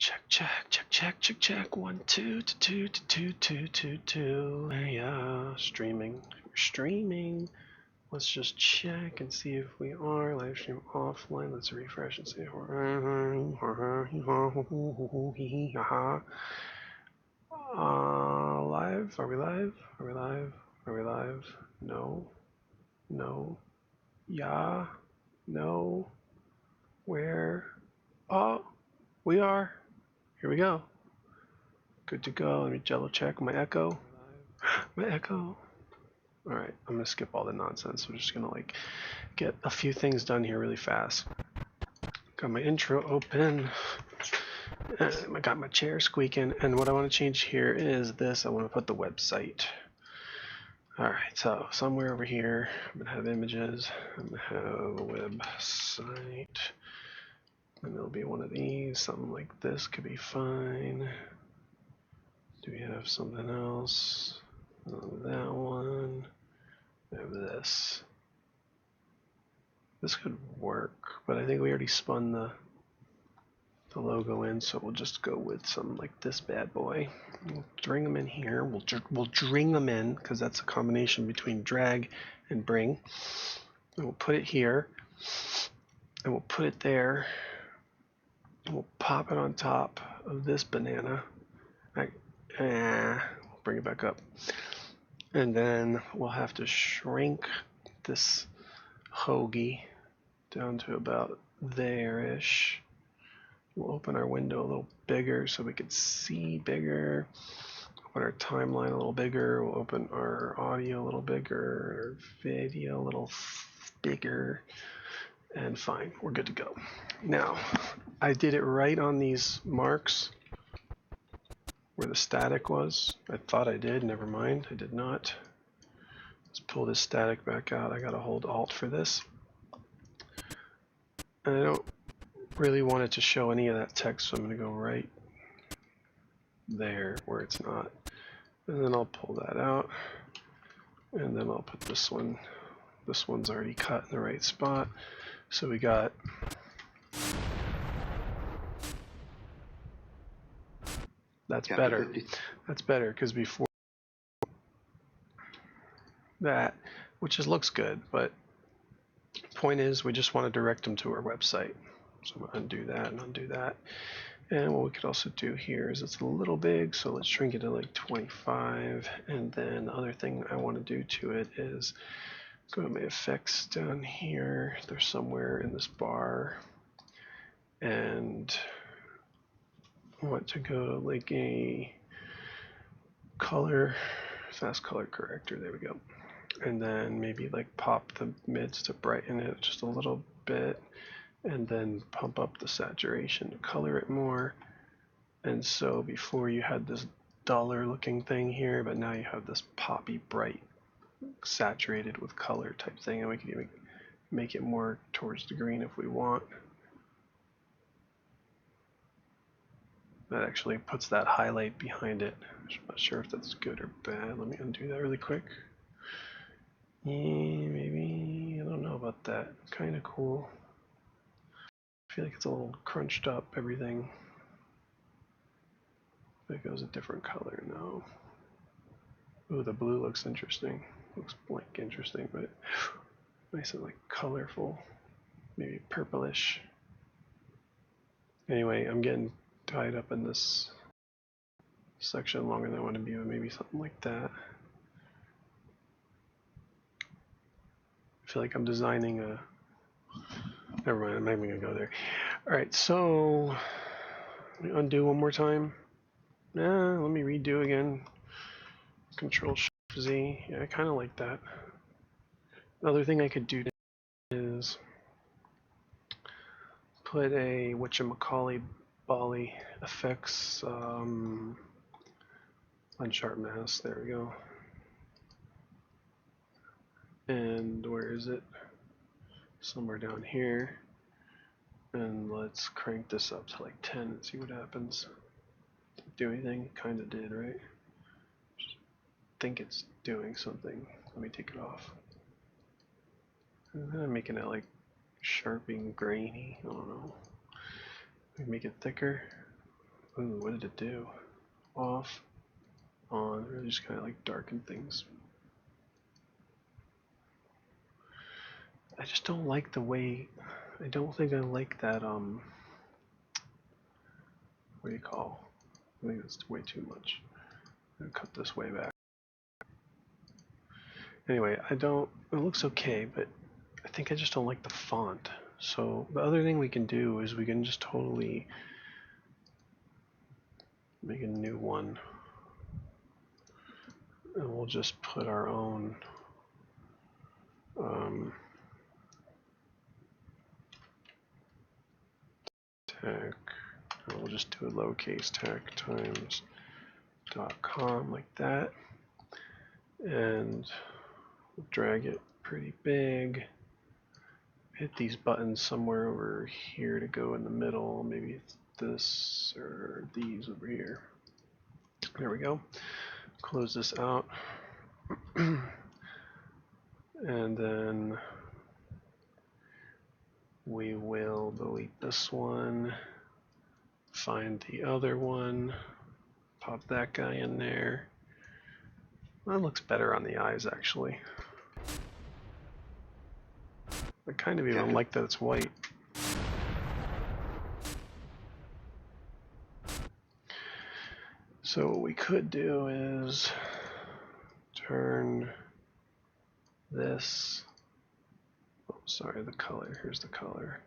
Check, check, check, check, check, check. 1, 2, 2, 2, 2, 2, 2. Yeah, streaming. Let's just check and see if we are live stream offline. Let's refresh and see if we're live. Are we live? Are we live? Are we live? No. No. Yeah. No. Where? Oh, we are. Here we go. Good to go. Let me jello check my echo. My echo. All right, I'm gonna skip all the nonsense. We're just gonna like get a few things done here really fast. Got my intro open. I got my chair squeaking, and what I want to change here is this. I want to put the website. All right, so somewhere over here, I'm gonna have images. I'm gonna have a website, and it'll be one of these. Something like this could be fine. Do we have something else? That one. I have this. This could work, but I think we already spun the logo in, so we'll just go with something like this bad boy. We'll bring them in here. We'll dring them in because that's a combination between drag and bring. And we'll put it here, and we'll put it there, and we'll pop it on top of this banana. We'll bring it back up, and then we'll have to shrink this hoagie down to about there-ish. We'll open our window a little bigger so we can see bigger. Open our timeline a little bigger. We'll open our audio a little bigger, our video a little bigger, and fine, we're good to go. Now, I did it right on these marks where the static was. I thought I did, never mind, I did not. Let's pull this static back out. I gotta hold Alt for this. And I don't really want it to show any of that text, so I'm going to go right there where it's not. And then I'll pull that out. And then I'll put this one. This one's already cut in the right spot. So we got that's better. That's better because before that, which just looks good, but point is we just want to direct them to our website. So I'm going to undo that and undo that. And what we could also do here is it's a little big, so let's shrink it to like 25. And then the other thing I want to do to it is go to my effects down here. They're somewhere in this bar. And I want to go to like a color, fast color corrector. There we go. And then maybe like pop the mids to brighten it just a little bit. And then pump up the saturation to color it more. And so before you had this duller looking thing here, but now you have this poppy bright saturated with color type thing, and we can even make it more towards the green if we want. That actually puts that highlight behind it. I'm not sure if that's good or bad. Let me undo that really quick. Yeah, maybe, I don't know about that. Kind of cool. I feel like it's a little crunched up, everything. It goes a different color now. Ooh, the blue looks interesting. Looks like interesting, but nice and like colorful. Maybe purplish. Anyway, I'm getting tied up in this section longer than I want to be, but maybe something like that. I feel like I'm designing a... Never mind, I'm not even going to go there. Alright, so let me undo one more time. Let me redo again. Control Shift Z. Yeah, I kind of like that. Another thing I could do is put a whatchamacallit Bali effects on sharp mask. There we go. And where is it? Somewhere down here. And let's crank this up to like 10 and see what happens. Didn't do anything? Kind of did, right? Just think it's doing something. Let me take it off. I'm making it like sharp and grainy. I don't know. Make it thicker. Ooh, what did it do? Off, on, really just kind of like darken things. I just don't like the way, I don't think I like that, what do you call? I think that's way too much. I'm gonna cut this way back. Anyway, it looks okay, but I think I just don't like the font. So the other thing we can do is we can just totally make a new one. And we'll just put our own tech. We'll just do a lowercase tacTimes.com like that. And we'll drag it pretty big. Hit these buttons somewhere over here to go in the middle. Maybe it's this or these over here. There we go. Close this out. And then we will delete this one, find the other one, pop that guy in there. That looks better on the eyes, actually. I kind of even like that it's white. So what we could do is turn this, oh sorry, the color, here's the color.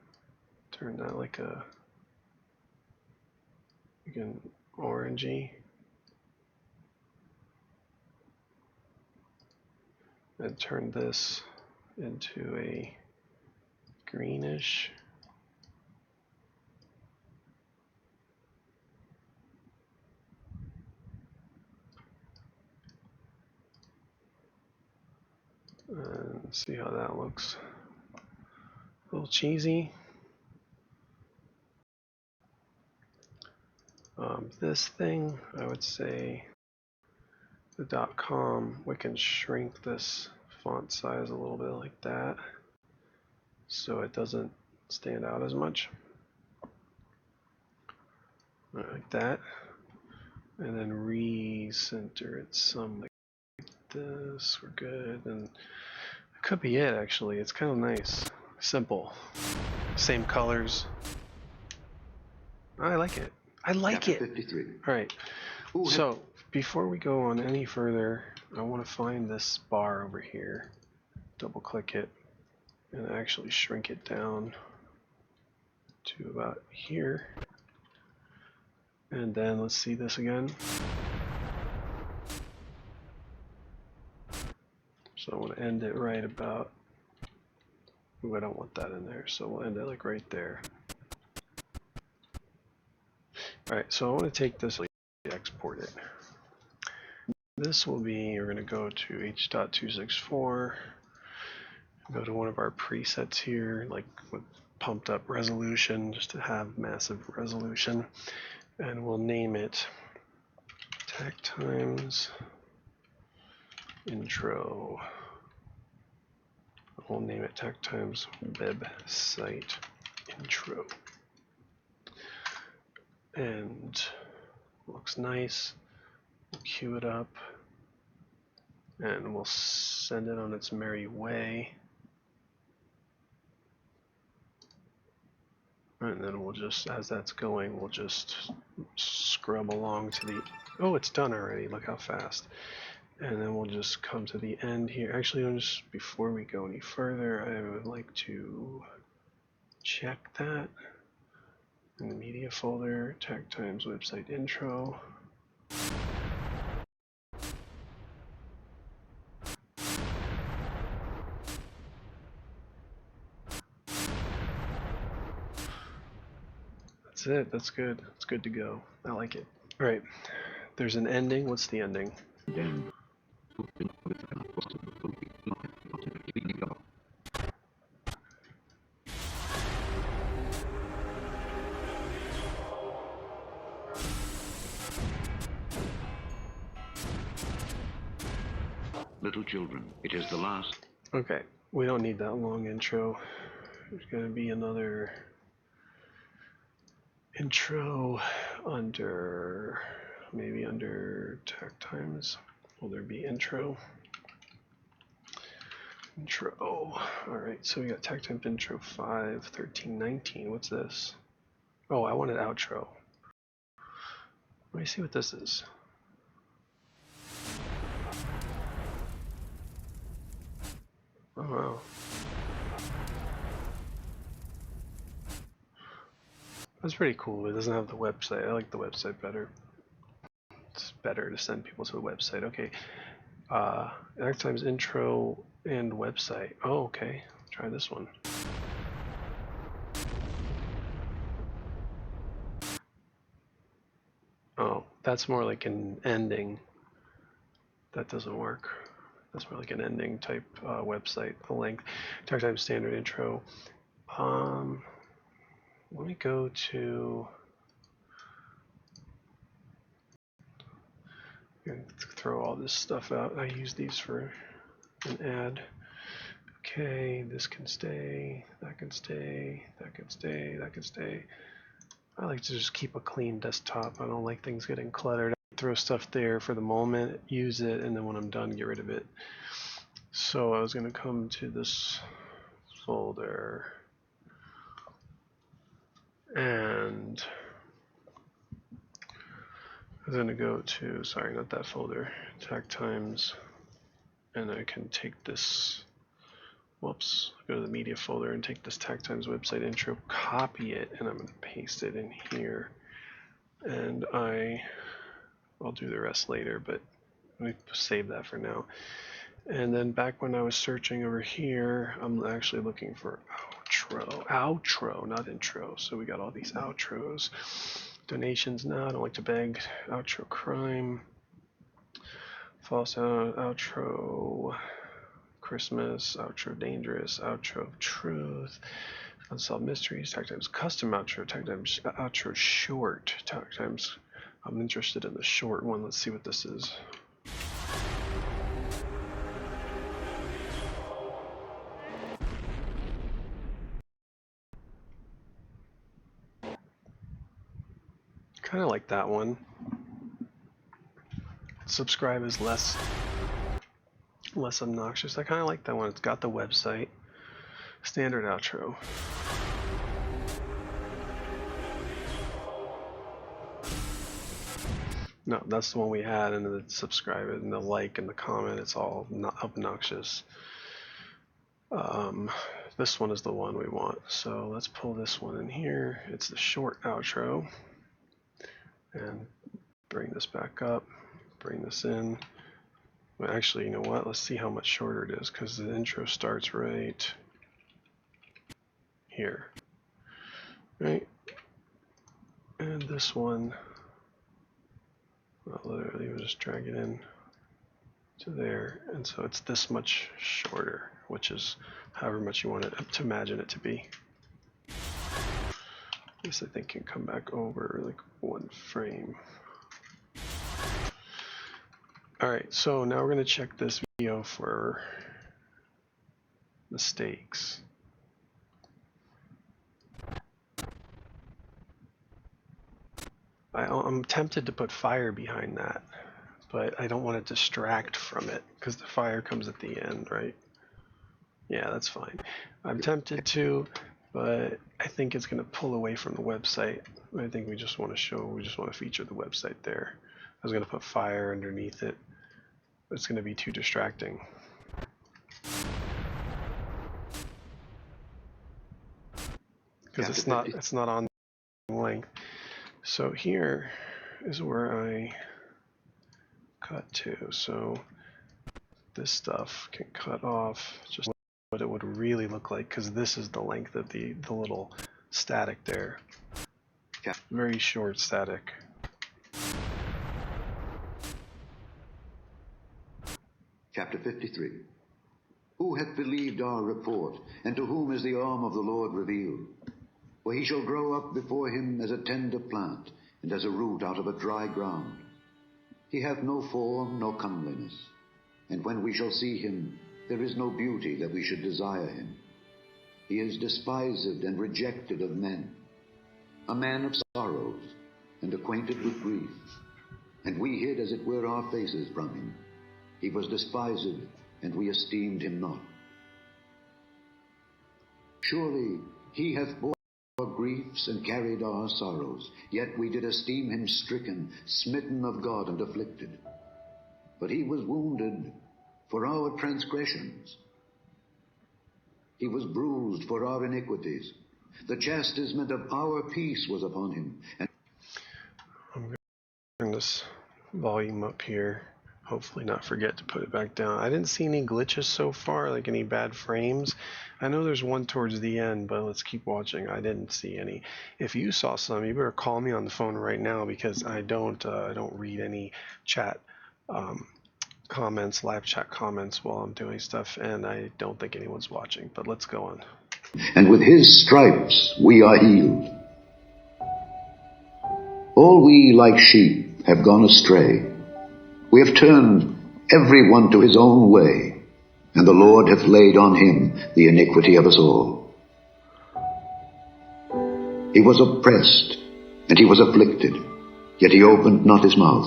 Turn that like a, again, orangey. And turn this into a greenish. And see how that looks. A little cheesy. This thing, I would say, the .com, we can shrink this font size a little bit like that, so it doesn't stand out as much. Like that. And then recenter it some like this. We're good. And it could be it, actually. It's kind of nice. Simple. Same colors. I like it. I like it. 53. All right. Ooh, so before we go on any further, I want to find this bar over here. Double click it and actually shrink it down to about here. And then let's see this again. So I want to end it right about, ooh, I don't want that in there, so we'll end it like right there. Alright, so I want to take this, export it. This will be, we're going to go to H.264, go to one of our presets here, like with pumped up resolution, just to have massive resolution, and we'll name it tacTimes intro. We'll name it tacTimes website intro. And looks nice. We'll queue it up and we'll send it on its merry way. And then we'll just, as that's going, we'll just scrub along to the, oh, it's done already. Look how fast. And then we'll just come to the end here. Actually, just before we go any further, I would like to check that in the media folder, tacTimes website intro. That's it. That's good. It's good to go. I like it. All right. There's an ending. What's the ending? Little children, it is the last. Okay. We don't need that long intro. There's going to be another intro under, maybe under tacTimes. Will there be intro? Intro. All right, so we got tacTimes intro 5, 13, 19. What's this? Oh, I wanted outro. Let me see what this is. Oh, wow. That's pretty cool. It doesn't have the website. I like the website better. It's better to send people to the website. Okay. tacTimes intro and website. Oh, okay. Try this one. Oh, that's more like an ending. That doesn't work. That's more like an ending type website. The length. tacTimes standard intro. Let me go to. Throw all this stuff out. I use these for an ad. Okay, this can stay, that can stay, that can stay, that can stay. I like to just keep a clean desktop. I don't like things getting cluttered. I throw stuff there for the moment, use it, and then when I'm done, get rid of it. So I was going to come to this folder and I'm going to go to, sorry, not that folder, tacTimes, and I can take this, whoops, go to the media folder and take this tacTimes website intro, copy it, and I'm going to paste it in here. And I'll do the rest later, but let me save that for now. And then back when I was searching over here, I'm actually looking for outro, not intro. So we got all these outros. Donations, no, I don't like to beg. Outro crime, false outro, Christmas, outro dangerous, outro truth, unsolved mysteries, tacTimes custom outro, tacTimes outro short, tacTimes. I'm interested in the short one. Let's see what this is. Kind of like that one. Subscribe is less obnoxious. I kind of like that one. It's got the website. Standard outro. No, that's the one we had, and the subscribe and the like and the comment. It's all not obnoxious. This one is the one we want. So let's pull this one in here. It's the short outro. And bring this back up. Bring this in. Well, actually, you know what? Let's see how much shorter it is, because the intro starts right here. Right? And this one, well, literally, we'll just drag it in to there. And so it's this much shorter, which is however much you want it to imagine it to be. This, I think, can come back over like one frame. Alright, so now we're going to check this video for mistakes. I'm tempted to put fire behind that, but I don't want to distract from it because the fire comes at the end, right? Yeah, that's fine. I'm tempted to, but I think it's going to pull away from the website. I think we just want to feature the website there. I was going to put fire underneath it, but it's going to be too distracting. Because it's not on length. So here is where I cut to. So this stuff can cut off just what it would really look like, because this is the length of the little static there. Yeah. Very short static. Chapter 53. Who hath believed our report, and to whom is the arm of the Lord revealed? For he shall grow up before him as a tender plant, and as a root out of a dry ground. He hath no form nor comeliness, and when we shall see him, there is no beauty that we should desire him. He is despised and rejected of men, a man of sorrows, and acquainted with grief. And we hid as it were our faces from him. He was despised, and we esteemed him not. Surely he hath borne our griefs and carried our sorrows, yet we did esteem him stricken, smitten of God, and afflicted. But he was wounded for our transgressions. He was bruised for our iniquities. The chastisement of our peace was upon him. And I'm going to turn this volume up here. Hopefully not forget to put it back down. I didn't see any glitches so far, like any bad frames. I know there's one towards the end, but let's keep watching. I didn't see any. If you saw some, you better call me on the phone right now, because I don't read any chat comments, live chat comments while I'm doing stuff, and I don't think anyone's watching. But let's go on. And with his stripes we are healed. All we like sheep have gone astray. We have turned every one to his own way, and the Lord hath laid on him the iniquity of us all. He was oppressed, and he was afflicted, yet he opened not his mouth.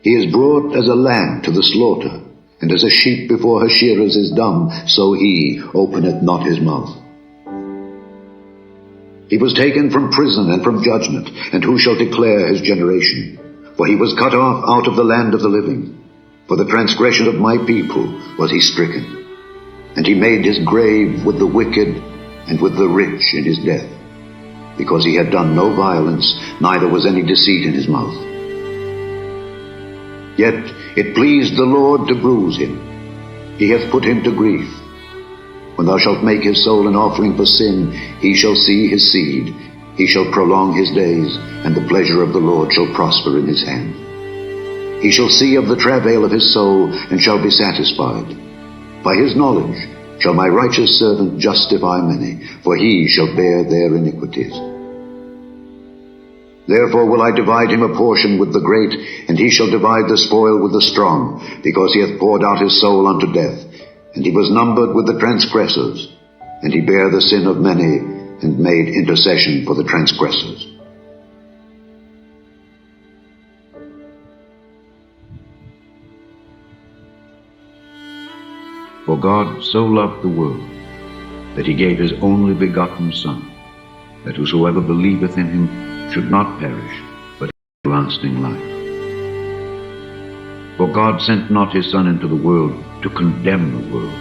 He is brought as a lamb to the slaughter, and as a sheep before her shearers is dumb, so he openeth not his mouth. He was taken from prison and from judgment, and who shall declare his generation? For he was cut off out of the land of the living. For the transgression of my people was he stricken. And he made his grave with the wicked and with the rich in his death, because he had done no violence, neither was any deceit in his mouth. Yet it pleased the Lord to bruise him. He hath put him to grief. When thou shalt make his soul an offering for sin, he shall see his seed. He shall prolong his days, and the pleasure of the Lord shall prosper in his hand. He shall see of the travail of his soul, and shall be satisfied. By his knowledge shall my righteous servant justify many, for he shall bear their iniquities. Therefore will I divide him a portion with the great, and he shall divide the spoil with the strong, because he hath poured out his soul unto death, and he was numbered with the transgressors, and he bare the sin of many, and made intercession for the transgressors. For God so loved the world, that he gave his only begotten Son, that whosoever believeth in him should not perish, but have everlasting life. For God sent not his Son into the world to condemn the world,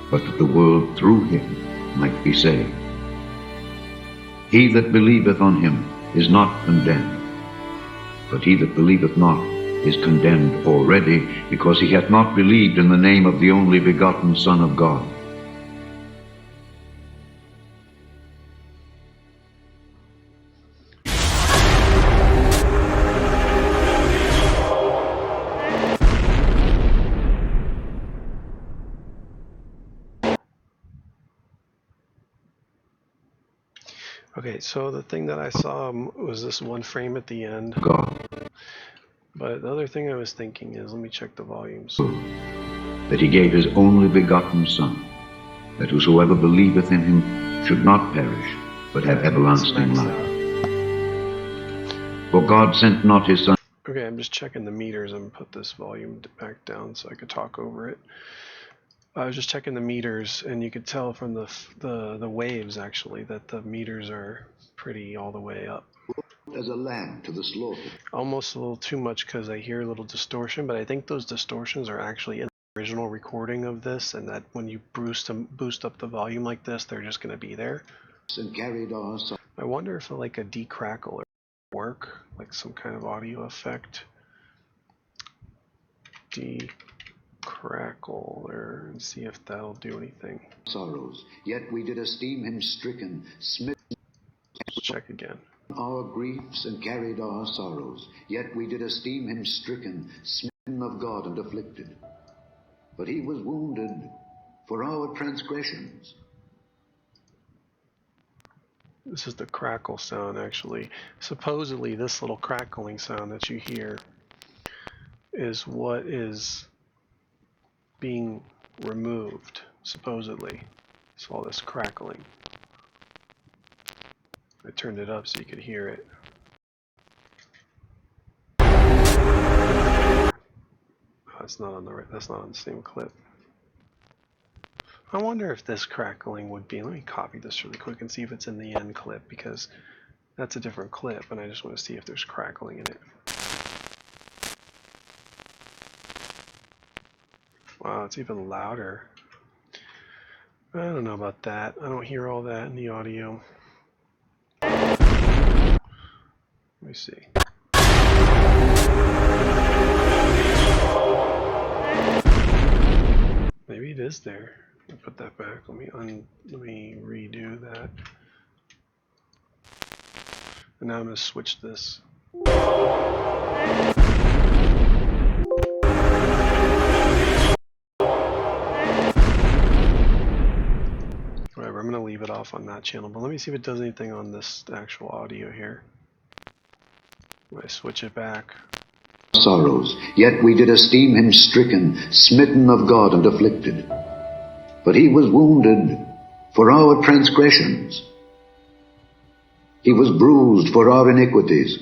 but that the world through him might be saved. He that believeth on him is not condemned, but he that believeth not is condemned already, because he hath not believed in the name of the only begotten Son of God. Okay, so the thing that I saw was this one frame at the end. God. But the other thing I was thinking is, let me check the volumes. That he gave his only begotten Son, that whosoever believeth in him should not perish, but have everlasting life. For God sent not his Son. Okay, I'm just checking the meters. I'm going to put this volume back down so I could talk over it. I was just checking the meters, and you could tell from the waves, actually, that the meters are pretty all the way up. As a lamb to the slaughter. Almost a little too much, because I hear a little distortion, but I think those distortions are actually in the original recording of this, and that when you boost up the volume like this, they're just going to be there. And carried our son. I wonder if like a decrackle or work, like some kind of audio effect. Decrackle there, and see if that'll do anything. Sorrows, yet we did esteem him stricken, smitten. Let's check again. Our griefs and carried our sorrows, yet we did esteem him stricken, smitten of God, and afflicted. But he was wounded for our transgressions. This is the crackle sound, actually. Supposedly, this little crackling sound that you hear is what is being removed, supposedly. It's all this crackling. I turned it up so you could hear it. That's not on the that's not on the same clip. I wonder if this crackling would be. Let me copy this really quick and see if it's in the end clip, because that's a different clip and I just want to see if there's crackling in it. Wow, it's even louder. I don't know about that. I don't hear all that in the audio. Let me see. Maybe it is there. Let me put that back. Let me redo that. And now I'm going to switch this. Whatever, I'm going to leave it off on that channel, but let me see if it does anything on this actual audio here. When I switch it back. Sorrows, yet we did esteem him stricken, smitten of God and afflicted. But he was wounded for our transgressions. He was bruised for our iniquities.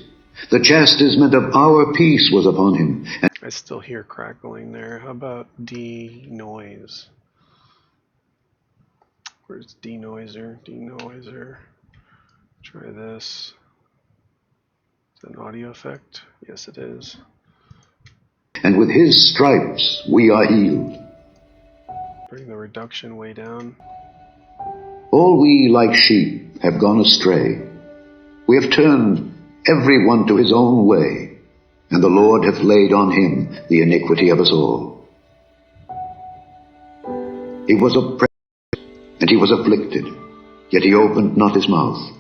The chastisement of our peace was upon him. And I still hear crackling there. How about denoise? Where's denoiser? Denoiser. Try this. Is that an audio effect? Yes, it is. And with his stripes we are healed. Bring the reduction way down. All we like sheep have gone astray. We have turned every one to his own way, and the Lord hath laid on him the iniquity of us all. He was oppressed, and he was afflicted, yet he opened not his mouth.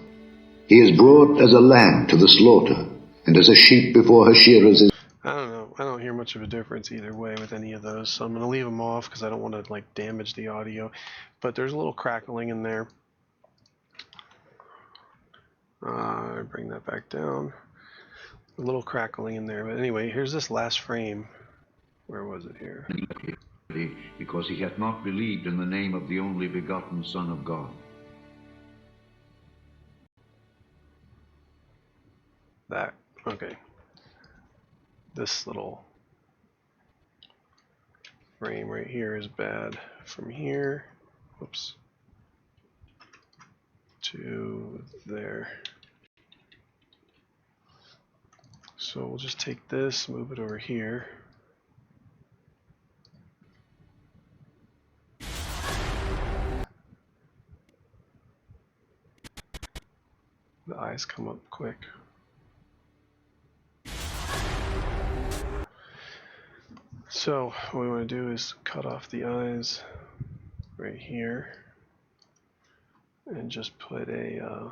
He is brought as a lamb to the slaughter, and as a sheep before her shearers is. I don't know. I don't hear much of a difference either way with any of those, so I'm going to leave them off because I don't want to like damage the audio. But there's a little crackling in there. Bring that back down. A little crackling in there, but anyway, here's this last frame. Where was it here? Because he hath not believed in the name of the only begotten Son of God. That, okay. This little frame right here is bad. From here, whoops, to there. So we'll just take this, move it over here. The eyes come up quick. So what we want to do is cut off the eyes right here and just put a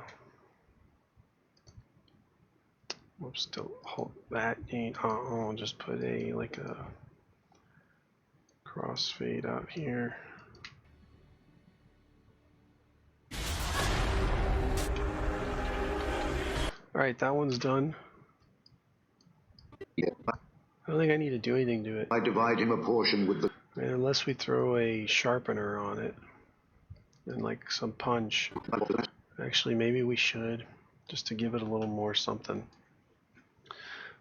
whoops, don't hold that. I'll just put a like a crossfade out here. All right, that one's done. Yeah. I don't think I need to do anything to it. I divide him a portion with the. And unless we throw a sharpener on it and like some punch. Actually, maybe we should, just to give it a little more something.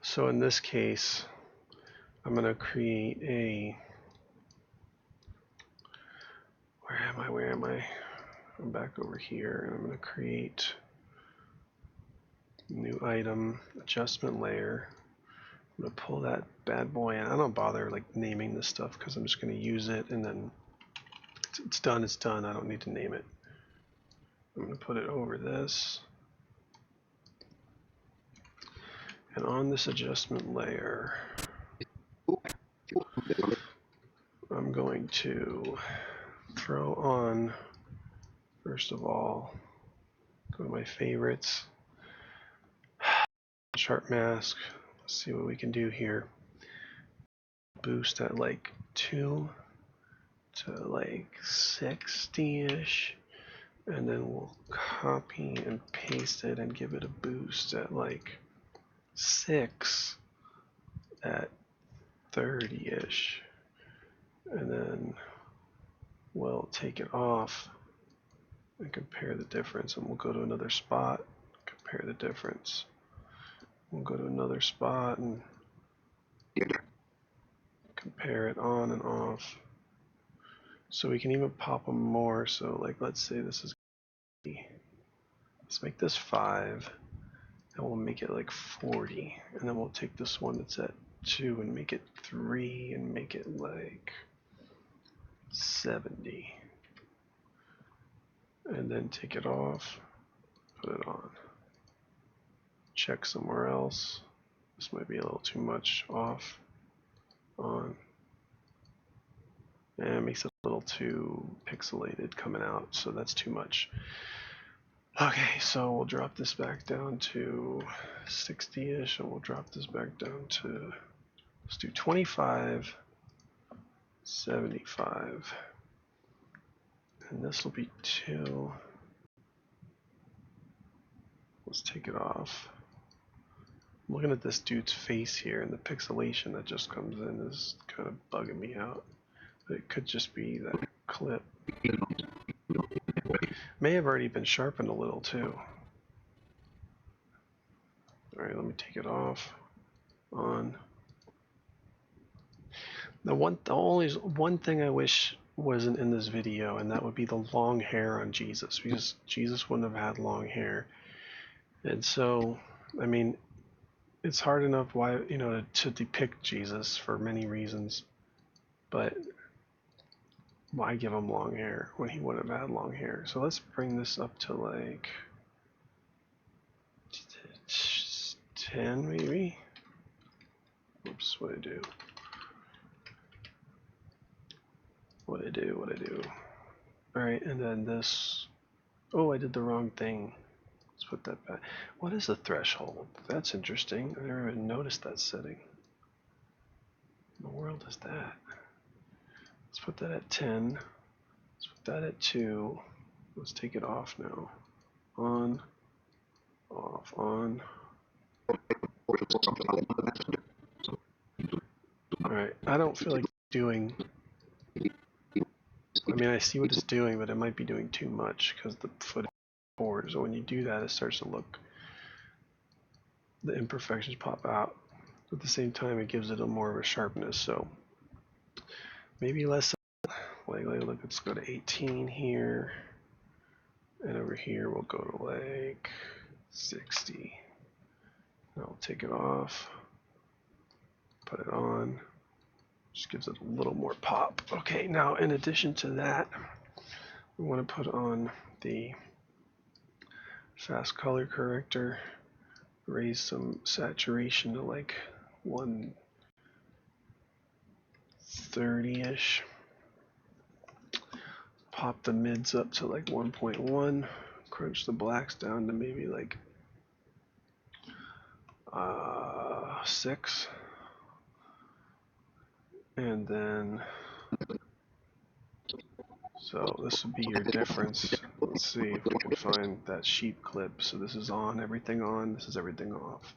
So in this case, I'm going to create a, where am I? I'm back over here, and I'm going to create new item, adjustment layer. I'm going to pull that bad boy in. I don't bother like naming this stuff because I'm just going to use it, and then it's done, it's done. I don't need to name it. I'm going to put it over this. And on this adjustment layer, I'm going to throw on, first of all, go to my favorites, sharp mask. Let's see what we can do here. Boost at like 2 to like 60-ish, and then we'll copy and paste it and give it a boost at like 6 at 30-ish, and then we'll take it off and compare the difference, and we'll go to another spot compare the difference. We'll go to another spot and compare it on and off. So we can even pop them more. So like, let's say this is, let's make this 5, and we'll make it like 40, and then we'll take this one that's at 2 and make it 3 and make it like 70, and then take it off, put it on, check somewhere else. This might be a little too much. Off, on, and it makes it a little too pixelated coming out, so that's too much. Okay, so we'll drop this back down to 60-ish, and we'll drop this back down to, let's do 25, 75, and this will be 2. Let's take it off. I'm looking at this dude's face here, and the pixelation that just comes in is kind of bugging me out. But it could just be that clip. May have already been sharpened a little too. Alright, let me take it off. On. The only one thing I wish wasn't in this video, and that would be the long hair on Jesus, because Jesus wouldn't have had long hair. And so, I mean, it's hard enough why, you know, to depict Jesus for many reasons, but why give him long hair when he would have had long hair? So let's bring this up to like 10 maybe. Oops, what I do? What I do? All right, and then this. Oh, I did the wrong thing. Let's put that back. What is the threshold? That's interesting. I never even noticed that setting. What in the world is that? Let's put that at 10. Let's put that at 2. Let's take it off now. On, off, on. Alright, I don't feel like doing... I mean, I see what it's doing, but it might be doing too much because the footage is forward. So when you do that, it starts to look... the imperfections pop out. At the same time, it gives it a more of a sharpness, so... maybe less... like look, let's go to 18 here. And over here, we'll go to like 60. I'll take it off. Put it on. Just gives it a little more pop. Okay, now in addition to that, we want to put on the fast color corrector, raise some saturation to like 130-ish, pop the mids up to like 1.1, crunch the blacks down to maybe like 6. And then, so this would be your difference. Let's see if we can find that sheep clip. So this is on, everything on, this is everything off.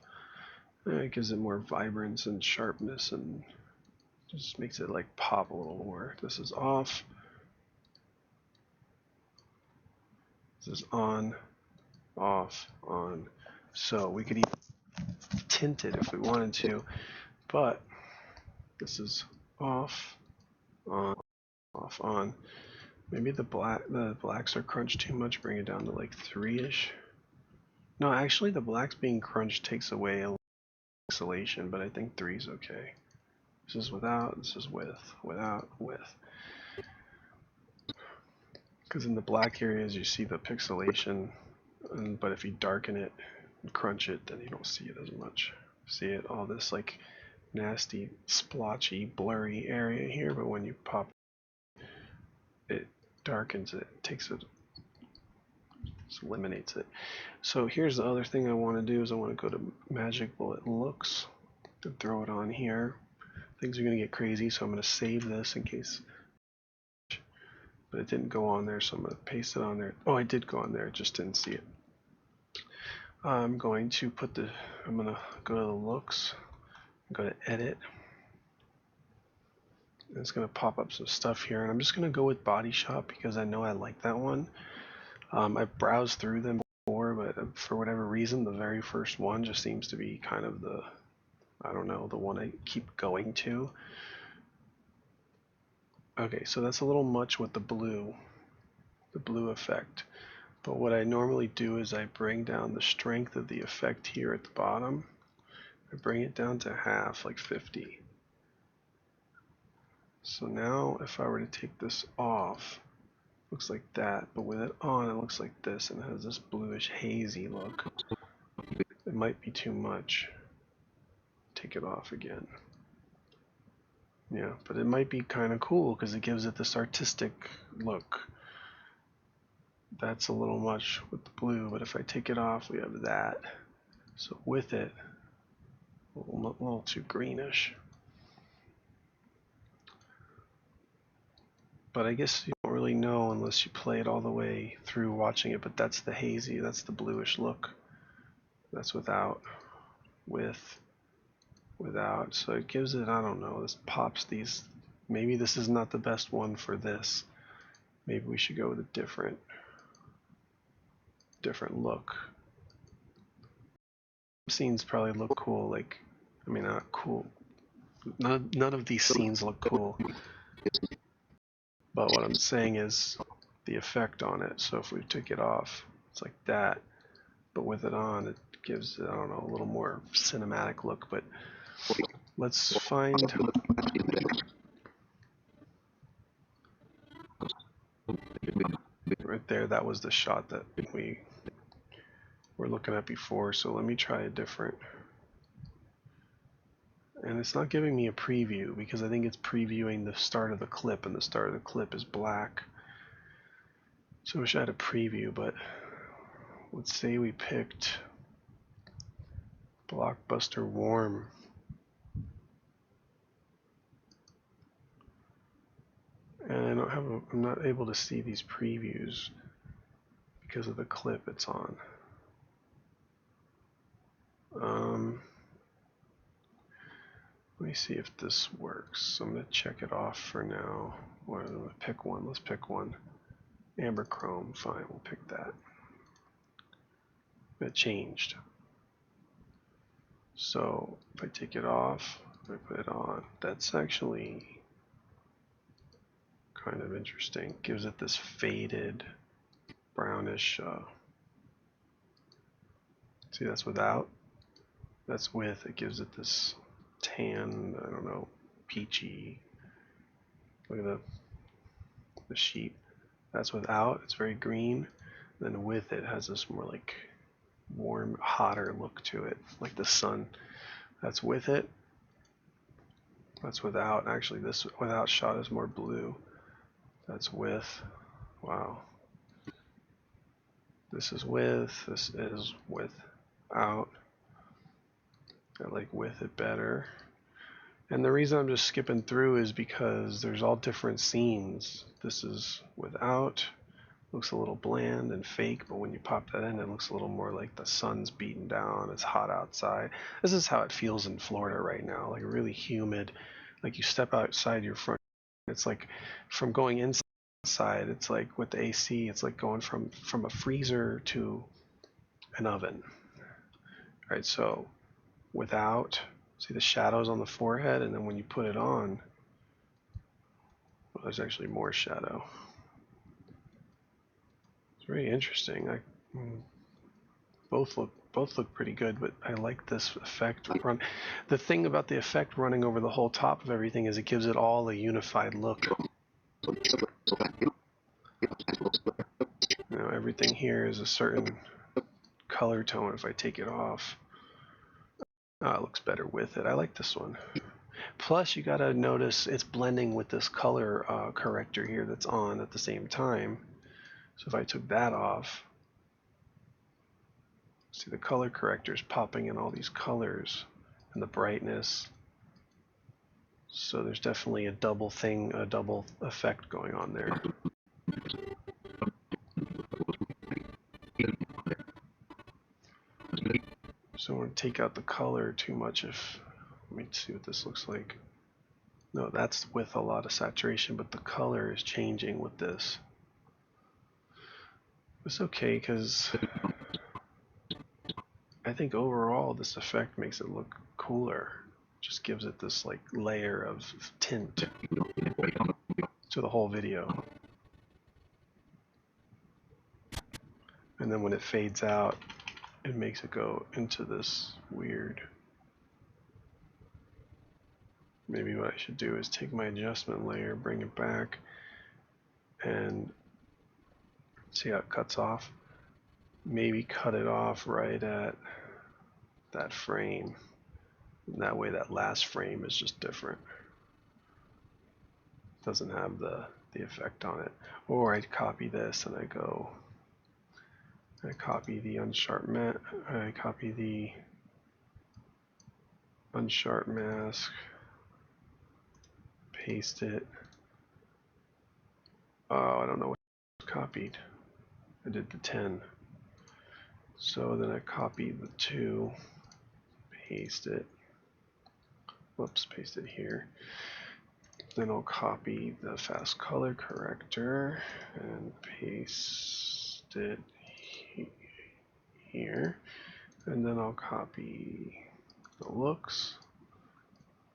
And it gives it more vibrance and sharpness and just makes it like pop a little more. This is off. This is on, off, on. So we could even tint it if we wanted to, but this is off, on, off, on. Maybe the blacks are crunched too much, bring it down to like 3-ish. No, actually the blacks being crunched takes away a little pixelation, but I think 3 is okay. This is without, this is with, without, with. Because in the black areas you see the pixelation, but if you darken it and crunch it, then you don't see it as much. See it, all this like nasty, splotchy, blurry area here, but when you pop it, darkens it, takes it, just eliminates it. So here's the other thing I want to do is I want to go to Magic Bullet Looks and throw it on here. Things are going to get crazy, so I'm going to save this in case, but it didn't go on there, so I'm going to paste it on there. Oh, I did go on there, just didn't see it. I'm going to put the, I'm going to go to the looks, go to edit. It's going to pop up some stuff here, and I'm just going to go with Body Shop because I know I like that one. I've browsed through them before, but for whatever reason, the very first one just seems to be kind of the, I don't know, the one I keep going to. Okay, so that's a little much with the blue effect. But what I normally do is I bring down the strength of the effect here at the bottom. I bring it down to half, like 50. So now if I were to take this off, looks like that, but with it on, it looks like this, and it has this bluish hazy look. It might be too much. Take it off again. Yeah, but it might be kind of cool because it gives it this artistic look. That's a little much with the blue, but if I take it off, we have that. So with it, a little too greenish. But I guess you don't really know unless you play it all the way through watching it, but that's the hazy, that's the bluish look. That's without, with, without. So it gives it, I don't know, this pops these. Maybe this is not the best one for this. Maybe we should go with a different look. Scenes probably look cool, like, I mean, not cool. None of these scenes look cool. But what I'm saying is the effect on it. So if we took it off, it's like that. But with it on, it gives, I don't know, a little more cinematic look. But let's find. Right there, that was the shot that we were looking at before. So let me try a different. And it's not giving me a preview because I think it's previewing the start of the clip, and the start of the clip is black. So I wish I had a preview, but let's say we picked Blockbuster Warm. And I'm not able to see these previews because of the clip it's on. Let me see if this works. So I'm going to check it off for now. Or pick one. Let's pick one. Amber Chrome. Fine, we'll pick that. It changed. So if I take it off, I put it on. That's actually kind of interesting. Gives it this faded brownish. See, that's without. That's with. It gives it this tan, I don't know, peachy. Look at the sheet. That's without. It's very green. Then with it has this more like warm, hotter look to it, like the sun. That's with it. That's without. Actually, this without shot is more blue. That's with. Wow. This is with. This is without. I like with it better. And the reason I'm just skipping through is because there's all different scenes. This is without. Looks a little bland and fake, but when you pop that in, it looks a little more like the sun's beating down. It's hot outside. This is how it feels in Florida right now, like really humid. Like you step outside your front, it's like from going inside, it's like with the AC, it's like going from a freezer to an oven. All right, so without, see the shadows on the forehead, and then when you put it on, well, there's actually more shadow. It's very interesting. Both look pretty good, but I like this effect run. The thing about the effect running over the whole top of everything is it gives it all a unified look. You know, everything here is a certain color tone. If I take it off, it looks better with it. I like this one. Plus, you gotta notice it's blending with this color corrector here that's on at the same time. So if I took that off, see the color corrector is popping in all these colors and the brightness. So there's definitely a double thing, a double effect going on there. So I want to take out the color too much. Let me see what this looks like. No, that's with a lot of saturation, but the color is changing with this. It's okay because I think overall this effect makes it look cooler. Just gives it this like layer of tint to the whole video. And then when it fades out, it makes it go into this weird. Maybe what I should do is take my adjustment layer, bring it back, and see how it cuts off. Maybe cut it off right at that frame. And that way that last frame is just different. Doesn't have the effect on it. Or I copy this and I copy the unsharp mask, I copy the unsharp mask, paste it. Oh, I don't know what I copied. I did the 10. So then I copy the 2, paste it. Whoops, paste it here. Then I'll copy the fast color corrector and paste it here. And then I'll copy the looks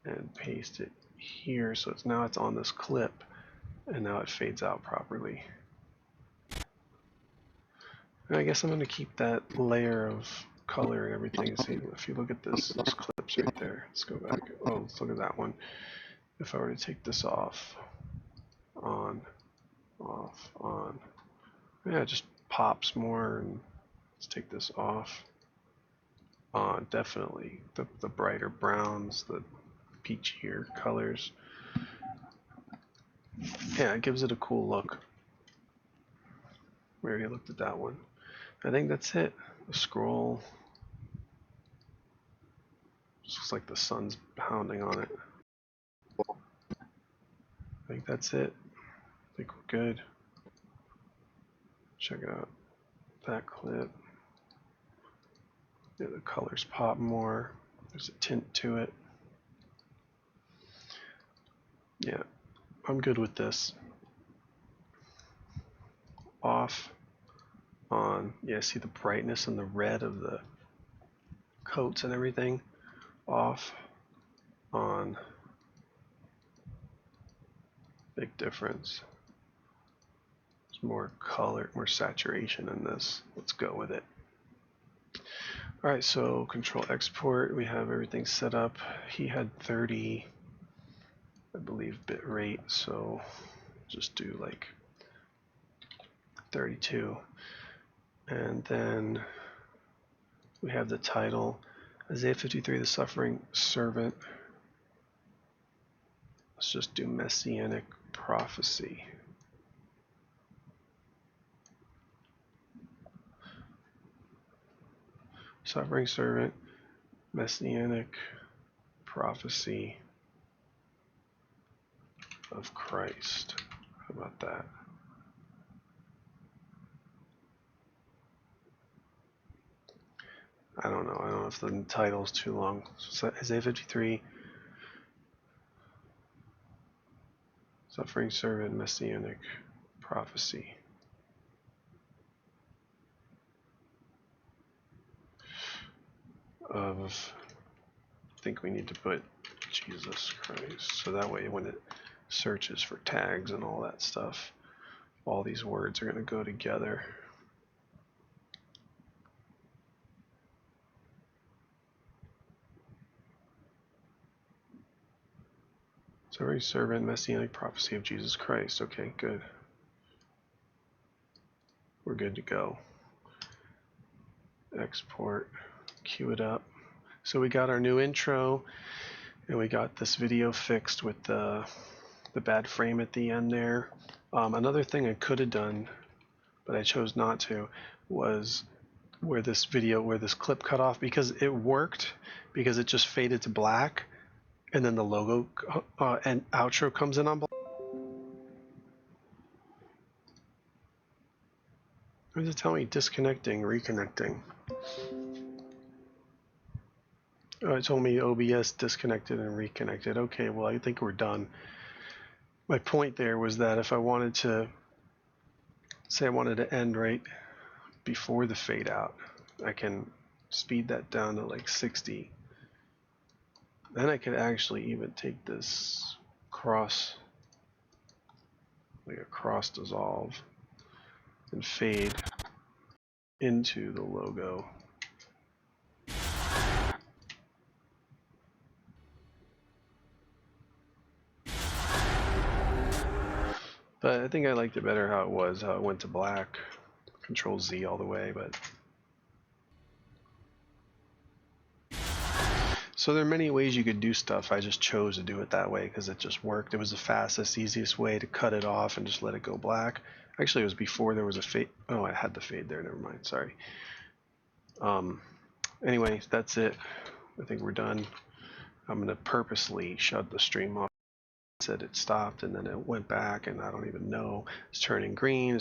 and paste it here. So now it's on this clip, and now it fades out properly. And I guess I'm going to keep that layer of color and everything. See, if you look at those clips right there, let's go back. Oh, let's look at that one. If I were to take this off, on, off, on, yeah, it just pops more. And let's take this off, on. Definitely the brighter browns, the peachier colors. Yeah, it gives it a cool look. We already looked at that one. I think that's it. The scroll. Just looks like the sun's pounding on it. I think that's it. I think we're good. Check out that clip. Yeah, the colors pop more. There's a tint to it. Yeah, I'm good with this. Off, on. Yeah, see the brightness and the red of the coats and everything. Off, on. Big difference. There's more color, more saturation in this. Let's go with it. All right, so control export. We have everything set up. He had 30, I believe, bit rate. So just do like 32. And then we have the title, Isaiah 53, the Suffering Servant. Let's just do Messianic Prophecy. Suffering Servant, Messianic Prophecy of Christ. How about that? I don't know. I don't know if the title's too long. So Isaiah 53, Suffering Servant, Messianic Prophecy. Of, I think we need to put Jesus Christ. So that way when it searches for tags and all that stuff, all these words are going to go together. Suffering Servant, Messianic Prophecy of Jesus Christ. Okay, good. We're good to go. Export, queue it up. So we got our new intro, and we got this video fixed with the bad frame at the end there. Another thing I could have done, but I chose not to, was where this clip cut off, because it worked, because it just faded to black, and then the logo and outro comes in on black. What does it tell me? Disconnecting, reconnecting. Oh, it told me OBS disconnected and reconnected. Okay, well, I think we're done. My point there was that if I wanted to, say I wanted to end right before the fade out, I can speed that down to like 60. Then I could actually even take this cross, like a cross dissolve, and fade into the logo. But I think I liked it better how it was, how it went to black. Control Z all the way, but. So there are many ways you could do stuff. I just chose to do it that way because it just worked. It was the fastest, easiest way to cut it off and just let it go black. Actually, it was before there was a fade. Oh, I had the fade there. Never mind. Sorry. Anyway, that's it. I think we're done. I'm going to purposely shut the stream off. It said it stopped and then it went back, and I don't even know. It's turning green.